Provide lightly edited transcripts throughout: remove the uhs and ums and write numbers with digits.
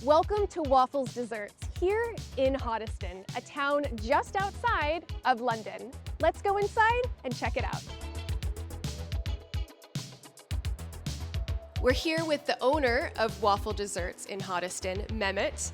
Welcome to Waffles Desserts here in Hoddesdon, a town just outside of London. Let's go inside and check it out. We're here with the owner of Waffle Desserts in Hoddesdon, Mehmet.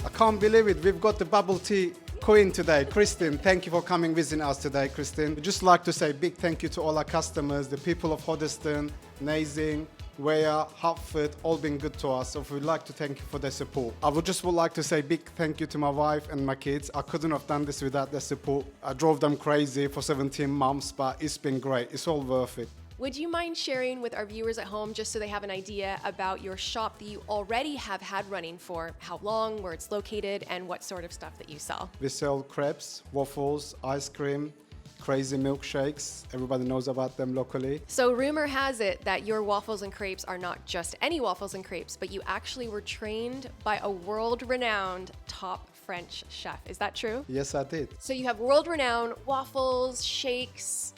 I can't believe it. We've got the Bubble Tea Queen today, Kristin. Thank you for coming visiting us today, Kristin. We'd just like to say a big thank you to all our customers, the people of Hoddesdon, Nazing, Ware, Hertford, all been good to us. So we'd like to thank you for their support. I would like to say a big thank you to my wife and my kids. I couldn't have done this without their support. I drove them crazy for 17 months, but it's been great. It's all worth it. Would you mind sharing with our viewers at home, just so they have an idea about your shop that you already have had running for how long, where it's located, and what sort of stuff that you sell? We sell crepes, waffles, ice cream, crazy milkshakes. Everybody knows about them locally. So rumor has it that your waffles and crepes are not just any waffles and crepes, but you actually were trained by a world-renowned top French chef. Is that true? Yes, I did. So you have world-renowned waffles, shakes,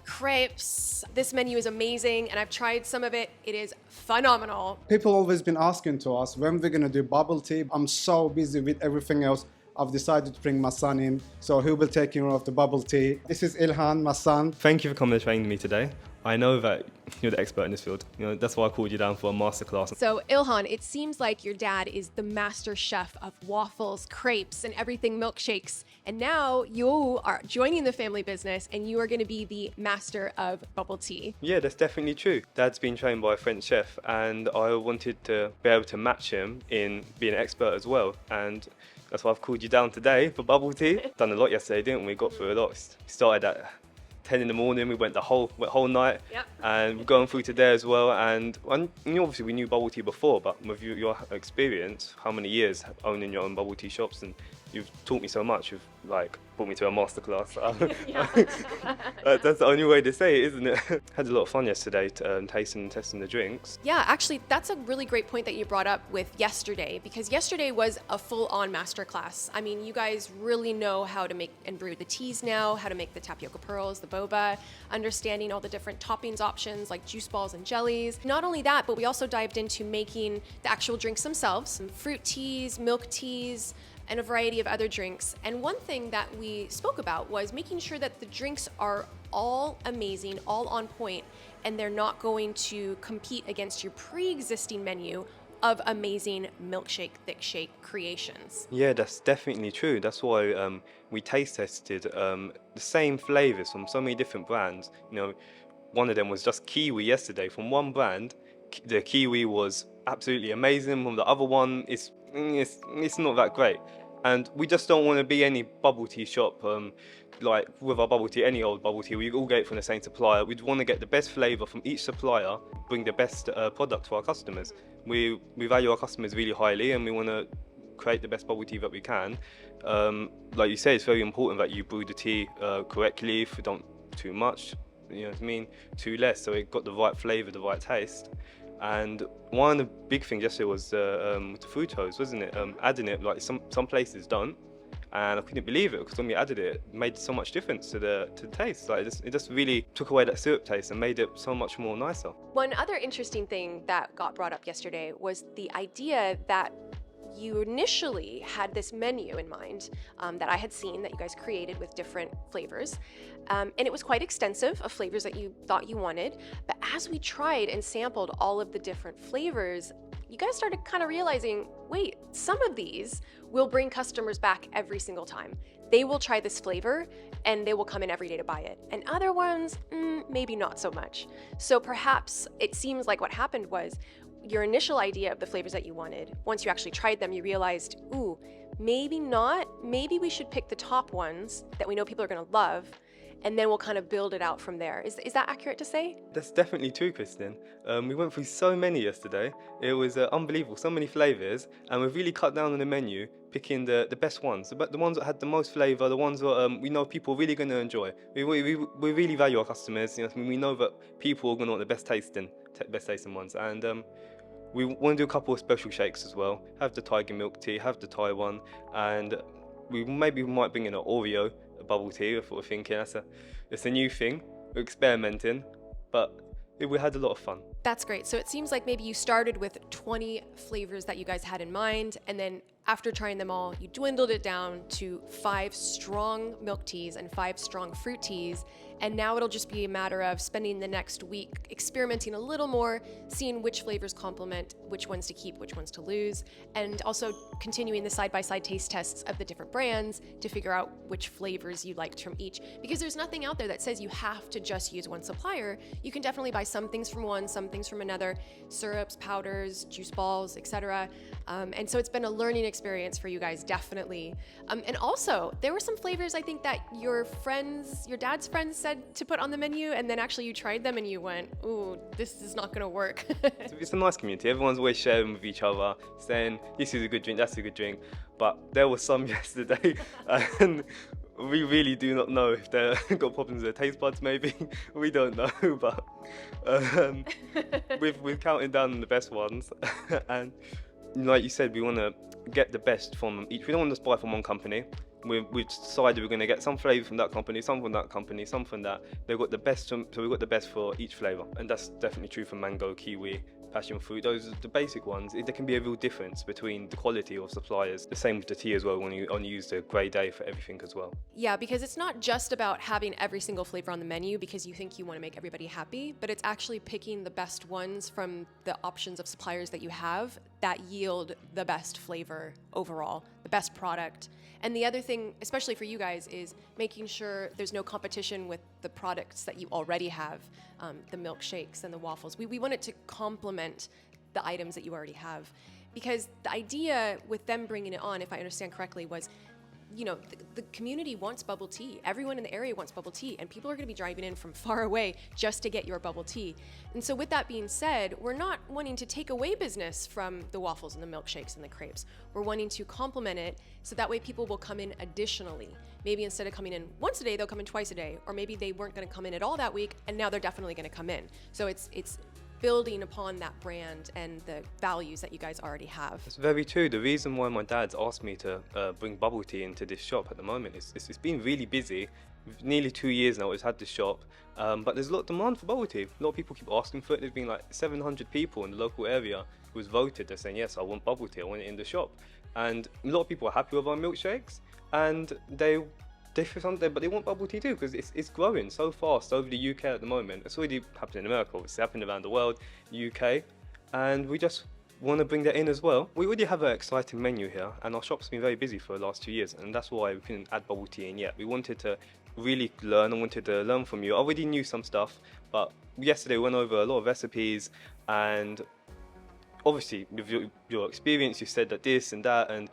crepes. This menu is amazing, and I've tried some of it. It is phenomenal. People always been asking to us when we're gonna do bubble tea. I'm so busy with everything else. I've decided to bring my son in, so he will take care of the bubble tea. This is Ilhan, my son. Thank you for coming and training me today. I know that you're the expert in this field. You know, that's why I called you down for a masterclass. So Ilhan, it seems like your dad is the master chef of waffles, crepes, and everything milkshakes. And now you are joining the family business and you are going to be the master of bubble tea. Yeah, that's definitely true. Dad's been trained by a French chef and I wanted to be able to match him in being an expert as well. And that's why I've called you down today for bubble tea. Done a lot yesterday, didn't we? Got through a lot. Started at 10 in the morning, we went the whole night. Yep. And we're going through today as well. And obviously we knew bubble tea before, but with your experience, how many years owning your own bubble tea shops, and you've taught me so much. You've brought me to a masterclass. That's the only way to say it, isn't it? Had a lot of fun yesterday tasting and testing the drinks. Yeah, actually, that's a really great point that you brought up with yesterday, because yesterday was a full-on masterclass. I mean, you guys really know how to make and brew the teas now, how to make the tapioca pearls, the boba, understanding all the different toppings options like juice balls and jellies. Not only that, but we also dived into making the actual drinks themselves, some fruit teas, milk teas, and a variety of other drinks. And one thing that we spoke about was making sure that the drinks are all amazing, all on point, and they're not going to compete against your pre-existing menu of amazing milkshake, thick shake creations. Yeah, that's definitely true. That's why we taste tested the same flavors from so many different brands. You know, one of them was just kiwi yesterday from one brand. The kiwi was absolutely amazing. From the other one, it's not that great. And we just don't want to be any bubble tea shop like with our bubble tea, any old bubble tea. We all get it from the same supplier. We want to get the best flavour from each supplier, bring the best product to our customers. We value our customers really highly, and we want to create the best bubble tea that we can. Like you say, it's very important that you brew the tea correctly. If you don't too much, you know what I mean, too less, so it got the right flavour, the right taste. And one of the big things yesterday was the fructose, wasn't it? Adding it, like some places don't, and I couldn't believe it, because when we added it, it made so much difference to the taste. Like it just really took away that syrup taste and made it so much more nicer. One other interesting thing that got brought up yesterday was the idea that you initially had this menu in mind that I had seen that you guys created with different flavors. And it was quite extensive of flavors that you thought you wanted. But as we tried and sampled all of the different flavors, you guys started kind of realizing, wait, some of these will bring customers back every single time. They will try this flavor and they will come in every day to buy it. And other ones, maybe not so much. So perhaps it seems like what happened was your initial idea of the flavors that you wanted, once you actually tried them, you realized, ooh, maybe not. Maybe we should pick the top ones that we know people are going to love, and then we'll kind of build it out from there. Is that accurate to say? That's definitely true, Kristin. We went through so many yesterday. It was unbelievable, so many flavours, and we've really cut down on the menu, picking the best ones, the ones that had the most flavour, the ones that we know people are really going to enjoy. We really value our customers. You know, we know that people are going to want the best tasting ones, and we want to do a couple of special shakes as well. Have the tiger milk tea, have the Thai one, and we might bring in an Oreo bubble tea. If we're thinking it's a new thing, we're experimenting, but we had a lot of fun. That's great. So it seems like maybe you started with 20 flavors that you guys had in mind, and then after trying them all, you dwindled it down to 5 strong milk teas and 5 strong fruit teas. And now it'll just be a matter of spending the next week experimenting a little more, seeing which flavors complement, which ones to keep, which ones to lose, and also continuing the side-by-side taste tests of the different brands to figure out which flavors you liked from each. Because there's nothing out there that says you have to just use one supplier. You can definitely buy some things from one, some things from another, syrups, powders, juice balls, etc. And so it's been a learning experience for you guys, definitely. And also, there were some flavors I think that your dad's friends said to put on the menu, and then actually you tried them and you went, ooh, this is not gonna work. It's a nice community. Everyone's always sharing with each other, saying this is a good drink, that's a good drink. But there was some yesterday, and we really do not know if they've got problems with their taste buds. Maybe we don't know, but we're counting down on the best ones, and like you said, we want to get the best from each. We don't want to buy from one company. We've decided we're going to get some flavour from that company, some from that company, some from that. They've got the best, so we've got the best for each flavour, and that's definitely true for mango, kiwi, passion fruit. Those are the basic ones. There can be a real difference between the quality of suppliers. The same with the tea as well, when you only use the grey day for everything as well. Yeah, because it's not just about having every single flavor on the menu because you think you want to make everybody happy, but it's actually picking the best ones from the options of suppliers that you have that yield the best flavor overall, the best product. And the other thing, especially for you guys, is making sure there's no competition with the products that you already have, the milkshakes and the waffles. We want it to complement the items that you already have. Because the idea with them bringing it on, if I understand correctly, was, you know, the community wants bubble tea. Everyone in the area wants bubble tea, and people are going to be driving in from far away just to get your bubble tea. And so with that being said, we're not wanting to take away business from the waffles and the milkshakes and the crepes. We're wanting to complement it so that way people will come in additionally. Maybe instead of coming in once a day, they'll come in twice a day, or maybe they weren't going to come in at all that week, and now they're definitely going to come in. So it's building upon that brand and the values that you guys already have. It's very true. The reason why my dad's asked me to bring bubble tea into this shop at the moment is it's been really busy. Nearly 2 years now we've had this shop, but there's a lot of demand for bubble tea. A lot of people keep asking for it. There's been like 700 people in the local area who's voted. They're saying, yes, I want bubble tea, I want it in the shop. And a lot of people are happy with our milkshakes, and they feel something, but they want bubble tea too, because it's growing so fast over the UK at the moment. It's already happening in America, it's happening around the world, UK, and we just want to bring that in as well. We already have an exciting menu here, and our shop's been very busy for the last 2 years, and that's why we couldn't add bubble tea in yet. We wanted to really learn. I wanted to learn from you. I already knew some stuff, but yesterday we went over a lot of recipes, and obviously with your experience, you said that this and that, and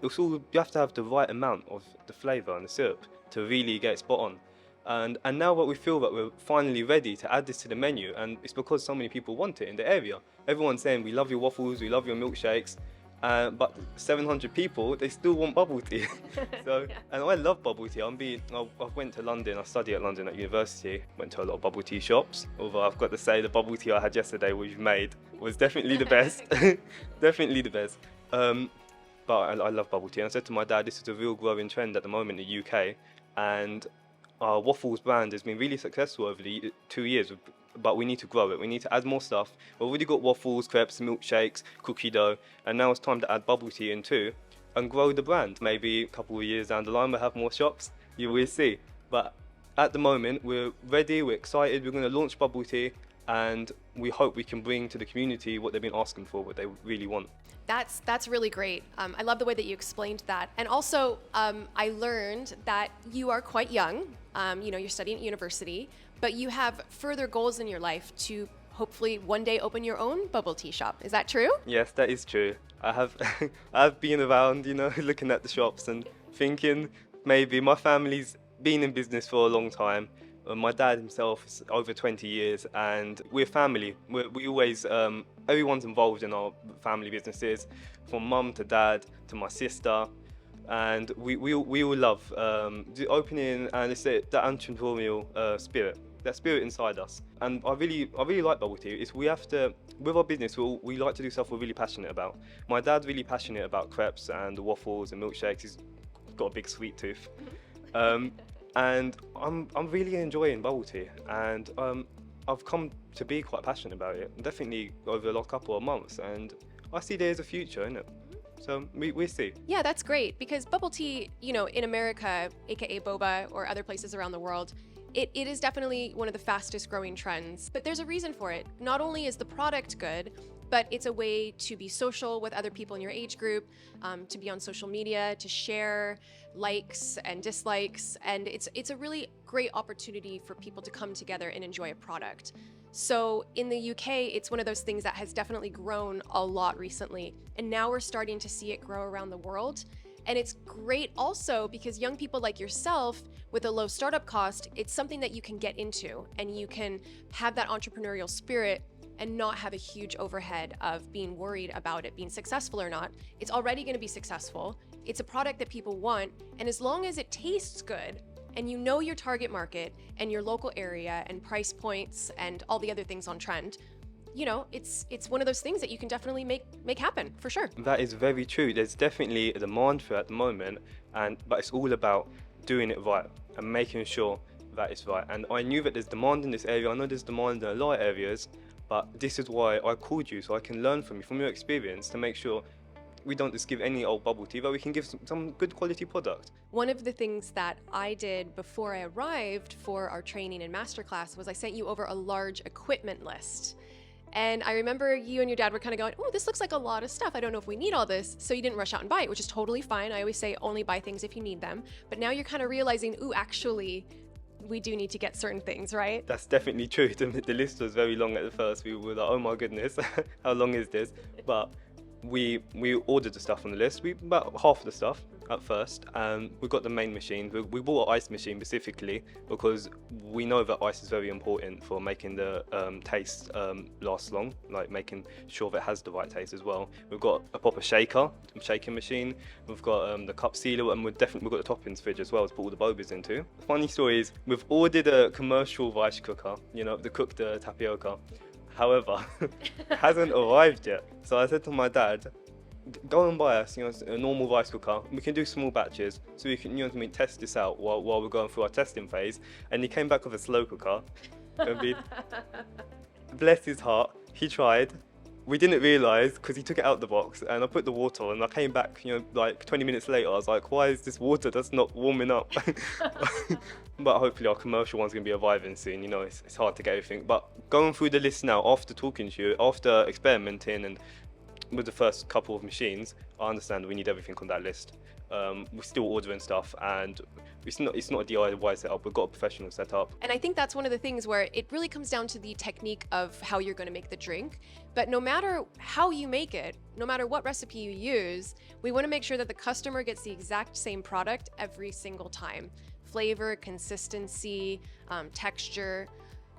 it's all, you have to have the right amount of the flavour and the syrup to really get spot on. And now what we feel that we're finally ready to add this to the menu, and it's because so many people want it in the area. Everyone's saying we love your waffles, we love your milkshakes, but 700 people, they still want bubble tea. So, yeah. And I love bubble tea. I went to London, I studied at London at university, went to a lot of bubble tea shops, although I've got to say the bubble tea I had yesterday, which you made, was definitely the best. Definitely the best. But I love bubble tea, and I said to my dad, this is a real growing trend at the moment in the UK, and our Waffles brand has been really successful over the 2 years, but we need to grow it. We need to add more stuff. We've already got waffles, crepes, milkshakes, cookie dough, and now it's time to add bubble tea in too, and grow the brand. Maybe a couple of years down the line we'll have more shops, you will see. But at the moment we're ready, we're excited, we're going to launch bubble tea, and we hope we can bring to the community what they've been asking for, what they really want. That's really great. I love the way that you explained that. And also, I learned that you are quite young. You know, you're studying at university, but you have further goals in your life to hopefully one day open your own bubble tea shop. Is that true? Yes, that is true. I've been around, you know, looking at the shops and thinking maybe. My family's been in business for a long time. My dad himself is over 20 years, and we're family. We always, everyone's involved in our family businesses, from mum to dad to my sister, and we all love the opening, and it's that entrepreneurial spirit, that spirit inside us. And I really like bubble tea. We have to, with our business, we like to do stuff we're really passionate about. My dad's really passionate about crepes and the waffles and milkshakes. He's got a big sweet tooth. And I'm really enjoying bubble tea, and I've come to be quite passionate about it, definitely over the last couple of months, and I see there's a future in it. So we see. Yeah, that's great, because bubble tea, you know, in America, aka boba, or other places around the world, it is definitely one of the fastest growing trends. But there's a reason for it. Not only is the product good, but it's a way to be social with other people in your age group, to be on social media, to share likes and dislikes, and it's a really great opportunity for people to come together and enjoy a product. So in the UK, it's one of those things that has definitely grown a lot recently, and now we're starting to see it grow around the world. And it's great also because young people like yourself, with a low startup cost, it's something that you can get into, and you can have that entrepreneurial spirit and not have a huge overhead of being worried about it being successful or not. It's already going to be successful. It's a product that people want, and as long as it tastes good, and you know your target market and your local area and price points and all the other things on trend, you know, it's one of those things that you can definitely make happen, for sure. That is very true. There's definitely a demand for it at the moment, but it's all about doing it right and making sure that it's right. And I knew that there's demand in this area. I know there's demand in a lot of areas, but this is why I called you, so I can learn from you, from your experience, to make sure we don't just give any old bubble tea, but we can give some good quality product. One of the things that I did before I arrived for our training and masterclass was I sent you over a large equipment list. And I remember you and your dad were kind of going, oh, this looks like a lot of stuff. I don't know if we need all this. So you didn't rush out and buy it, which is totally fine. I always say only buy things if you need them. But now you're kind of realizing, ooh, actually, we do need to get certain things, right? That's definitely true. The list was very long at the first. We were like, oh my goodness, how long is this? But we ordered the stuff on the list. About half of the stuff at first. We got the main machine. We bought an ice machine specifically because we know that ice is very important for making the taste last long, like making sure that it has the right taste as well. We've got a proper shaking machine. We've got the cup sealer, and we've got the toppings fridge as well to put all the bobas into. The funny story is we've ordered a commercial rice cooker, you know, to cook the tapioca. However, it hasn't arrived yet. So I said to my dad, go and buy us, you know, a normal rice cooker. We can do small batches, so we can, you know what I mean, test this out while we're going through our testing phase. And he came back with a slow cooker. Bless his heart, he tried. We didn't realise because he took it out the box, and I put the water on, and I came back, you know, like 20 minutes later. I was like, why is this water that's not warming up? But hopefully our commercial one's going to be arriving soon. You know, it's hard to get everything. But going through the list now, after talking to you, after experimenting and with the first couple of machines, I understand we need everything on that list. We're still ordering stuff, and it's not a DIY setup. We've got a professional setup. And I think that's one of the things where it really comes down to the technique of how you're going to make the drink. But no matter how you make it, no matter what recipe you use, we want to make sure that the customer gets the exact same product every single time. Flavor, consistency, texture.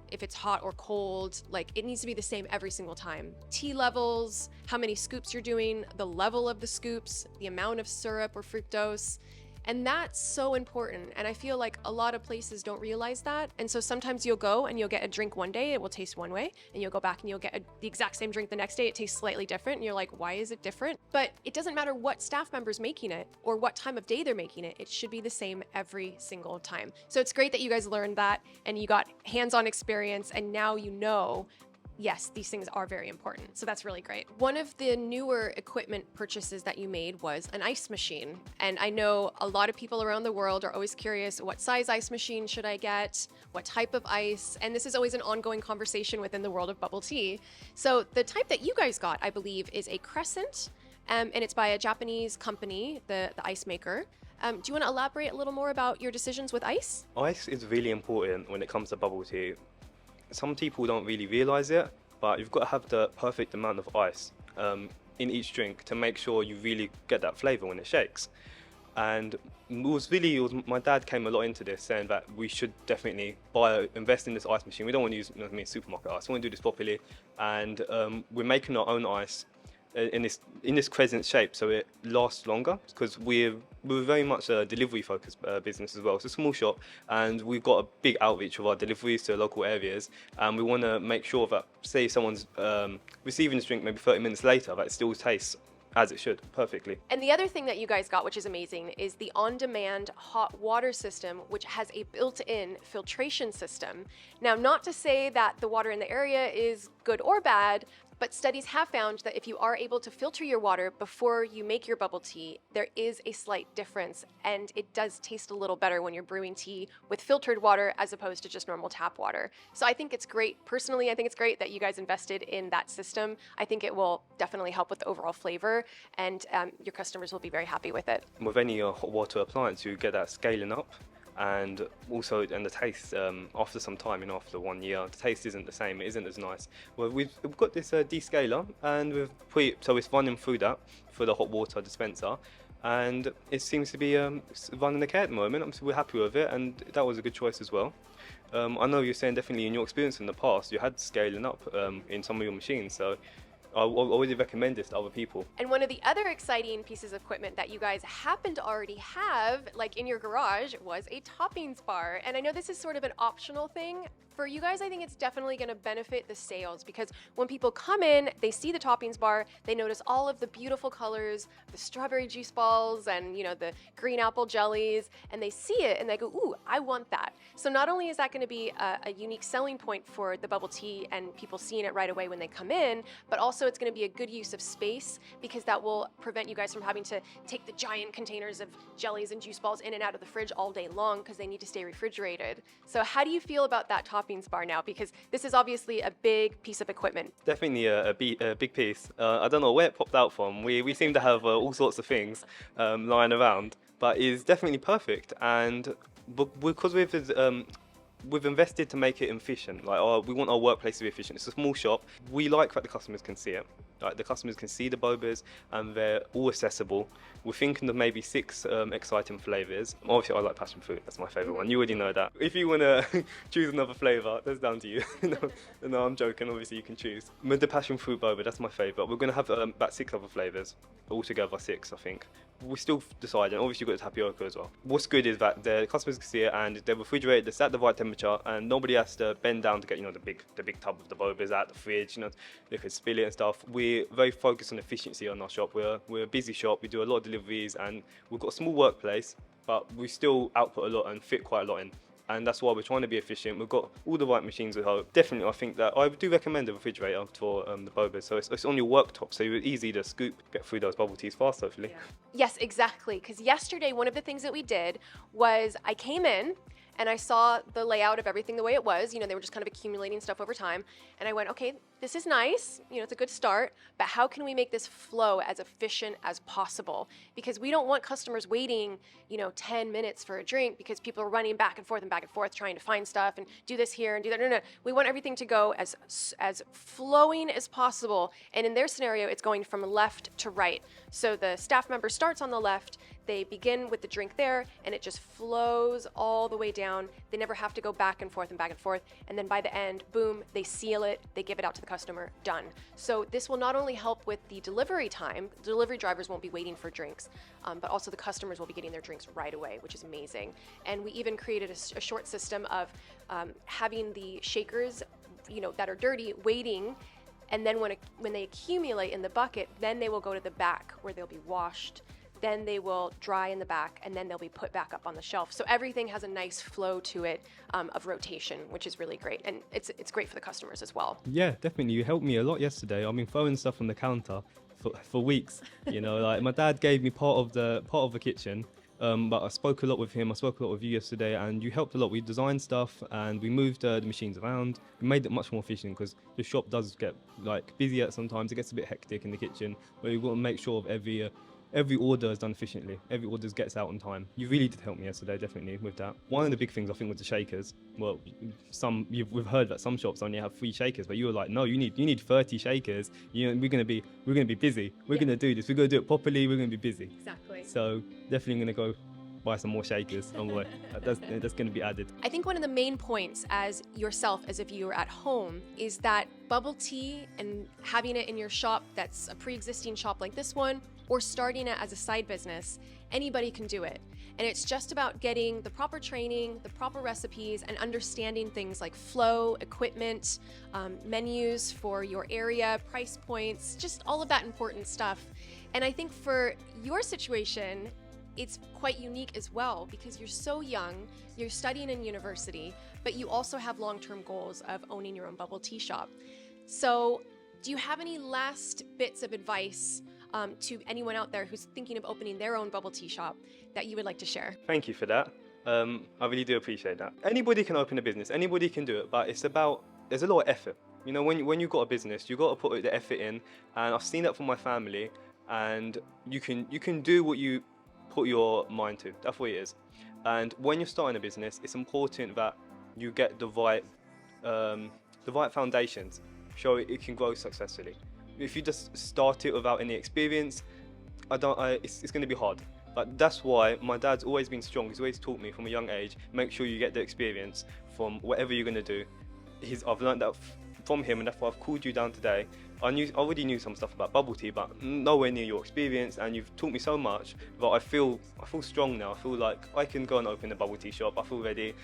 If it's hot or cold, like it needs to be the same every single time. Tea levels, how many scoops you're doing, the level of the scoops, the amount of syrup or fructose. And that's so important. And I feel like a lot of places don't realize that. And so sometimes you'll go and you'll get a drink one day, it will taste one way, and you'll go back and you'll get the exact same drink the next day, it tastes slightly different. And you're like, why is it different? But it doesn't matter what staff member's making it or what time of day they're making it. It should be the same every single time. So it's great that you guys learned that and you got hands-on experience, and now you know, yes, these things are very important. So that's really great. One of the newer equipment purchases that you made was an ice machine. And I know a lot of people around the world are always curious, what size ice machine should I get? What type of ice? And this is always an ongoing conversation within the world of bubble tea. So the type that you guys got, I believe, is a Crescent, and it's by a Japanese company, the ice maker. Do you want to elaborate a little more about your decisions with ice? Ice is really important when it comes to bubble tea. Some people don't really realise it, but you've got to have the perfect amount of ice in each drink to make sure you really get that flavour when it shakes. And my dad came a lot into this, saying that we should definitely invest in this ice machine. We don't want to use, supermarket ice. We want to do this properly, and we're making our own ice in this crescent shape, so it lasts longer, because we're very much a delivery focused business as well. It's a small shop, and we've got a big outreach of our deliveries to local areas, and we want to make sure that, say someone's receiving this drink maybe 30 minutes later, that it still tastes as it should, perfectly. And the other thing that you guys got, which is amazing, is the on-demand hot water system, which has a built-in filtration system. Now, not to say that the water in the area is good or bad, but studies have found that if you are able to filter your water before you make your bubble tea, there is a slight difference, and it does taste a little better when you're brewing tea with filtered water as opposed to just normal tap water. So I think it's great. Personally, I think it's great that you guys invested in that system. I think it will definitely help with the overall flavor, and your customers will be very happy with it. With any hot water appliance, you get that scaling up. And also, and the taste, after some time, after 1 year, the taste isn't the same, it isn't as nice. Well, we've got this Descaler, and so it's running through that, through the hot water dispenser, and it seems to be running okay at the moment. We're happy with it, and that was a good choice as well. I know you're saying definitely in your experience in the past, you had scaling up in some of your machines, so I already recommend this to other people. And one of the other exciting pieces of equipment that you guys happen to already have, like in your garage, was a toppings bar. And I know this is sort of an optional thing. For you guys, I think it's definitely going to benefit the sales, because when people come in, they see the toppings bar, they notice all of the beautiful colors, the strawberry juice balls and, the green apple jellies, and they see it and they go, ooh, I want that. So not only is that going to be a unique selling point for the bubble tea and people seeing it right away when they come in, but also it's going to be a good use of space, because that will prevent you guys from having to take the giant containers of jellies and juice balls in and out of the fridge all day long, because they need to stay refrigerated. So how do you feel about that toppings bar now? Because this is obviously a big piece of equipment. Definitely a big piece. I don't know where it popped out from. We seem to have all sorts of things lying around, but it's definitely perfect. And because we've invested to make it efficient. We want our workplace to be efficient. It's a small shop. We like that the customers can see it. Like, the customers can see the bobas, and they're all accessible. We're thinking of maybe 6 exciting flavors. Obviously, I like passion fruit. That's my favorite one. You already know that. If you want to choose another flavor, that's down to you. No, I'm joking. Obviously, you can choose. With the passion fruit boba, that's my favorite. We're going to have about 6 other flavors. Altogether 6, I think. We're still deciding. Obviously, you've got the tapioca as well. What's good is that the customers can see it, and they're refrigerated, it's at the right temperature, and nobody has to bend down to get, the big tub of the bobas out the fridge, they could spill it and stuff. We're very focused on efficiency on our shop. We're a busy shop, we do a lot of deliveries, and we've got a small workplace, but we still output a lot and fit quite a lot in. And that's why we're trying to be efficient. We've got all the right machines at home. Definitely, I think that I do recommend a refrigerator for the bobas. So it's on your worktop, so it's easy to scoop, get through those bubble teas fast, hopefully. Yeah. Yes, exactly. Because yesterday, one of the things that we did was I came in and I saw the layout of everything the way it was. They were just kind of accumulating stuff over time. And I went, okay, this is nice. It's a good start, but how can we make this flow as efficient as possible? Because we don't want customers waiting, 10 minutes for a drink, because people are running back and forth trying to find stuff and do this here and do that. No. We want everything to go as flowing as possible. And in their scenario, it's going from left to right. So the staff member starts on the left, they begin with the drink there, and it just flows all the way down. They never have to go back and forth. And then by the end, boom, they seal it, they give it out to the customer, done. So this will not only help with the delivery time, delivery drivers won't be waiting for drinks, but also the customers will be getting their drinks right away, which is amazing. And we even created a short system of having the shakers, that are dirty, waiting. And then when they accumulate in the bucket, then they will go to the back where they'll be washed. Then they will dry in the back, and then they'll be put back up on the shelf. So everything has a nice flow to it of rotation, which is really great. And it's great for the customers as well. Yeah, definitely. You helped me a lot yesterday. I've been throwing stuff on the counter for weeks. Like, my dad gave me part of the kitchen. But I spoke a lot with him, I spoke a lot with you yesterday, and you helped a lot. We designed stuff and we moved the machines around. We made it much more efficient, because the shop does get busy at sometimes. It gets a bit hectic in the kitchen, but we've got to make sure of every order is done efficiently. Every order gets out on time. You really did help me yesterday, definitely, with that. One of the big things, I think, was the shakers. Well, we've heard that some shops only have 3 shakers, but you were like, no, you need 30 shakers. We're gonna be busy. We're gonna do this. We're gonna do it properly. We're gonna be busy. Exactly. So definitely gonna go buy some more shakers on the way. That's going to be added. I think one of the main points as yourself, as a viewer at home, is that bubble tea and having it in your shop that's a pre-existing shop like this one, or starting it as a side business, anybody can do it. And it's just about getting the proper training, the proper recipes, and understanding things like flow, equipment, menus for your area, price points, just all of that important stuff. And I think for your situation, it's quite unique as well because you're so young, you're studying in university, but you also have long-term goals of owning your own bubble tea shop. So do you have any last bits of advice to anyone out there who's thinking of opening their own bubble tea shop that you would like to share? Thank you for that. I really do appreciate that. Anybody can open a business, anybody can do it, but there's a lot of effort. You know, when you've got a business, you've got to put the effort in, and I've seen that from my family, and you can do what you put your mind to. That's what it is. And when you're starting a business, it's important that you get the right foundations, so it can grow successfully. If you just start it without any experience, it's going to be hard. But that's why my dad's always been strong. He's always taught me from a young age, make sure you get the experience from whatever you're going to do. I've learned that from him, and that's why I've called you down today. I already knew some stuff about bubble tea, but nowhere near your experience, and you've taught me so much that I feel strong now. I feel like I can go and open a bubble tea shop. I feel ready.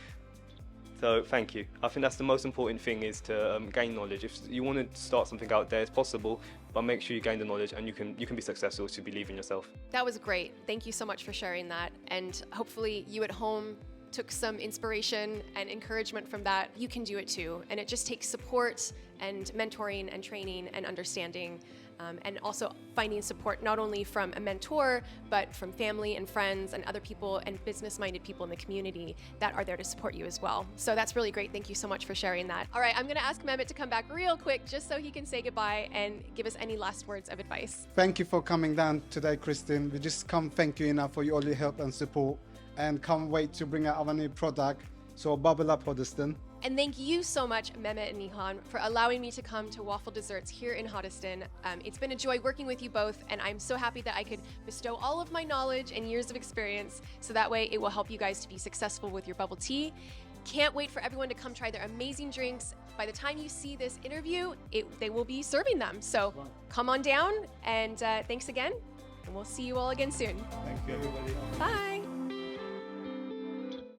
So thank you. I think that's the most important thing, is to gain knowledge. If you want to start something out there, it's possible, but make sure you gain the knowledge, and you can be successful to believe in yourself. That was great. Thank you so much for sharing that. And hopefully you at home took some inspiration and encouragement from that. You can do it too. And it just takes support and mentoring and training and understanding, and also finding support not only from a mentor, but from family and friends and other people and business-minded people in the community that are there to support you as well. So that's really great. Thank you so much for sharing that. All right, I'm gonna ask Mehmet to come back real quick just so he can say goodbye and give us any last words of advice. Thank you for coming down today, Kristin. We just can't thank you enough for all your help and support, and can't wait to bring out our new product. So bubble up, Hoddesdon. And thank you so much, Mehmet and Illhan, for allowing me to come to Waffle Desserts here in Hoddesdon. It's been a joy working with you both, and I'm so happy that I could bestow all of my knowledge and years of experience, so that way it will help you guys to be successful with your bubble tea. Can't wait for everyone to come try their amazing drinks. By the time you see this interview, they will be serving them. So come on down, and thanks again, and we'll see you all again soon. Thank you, everybody. Bye.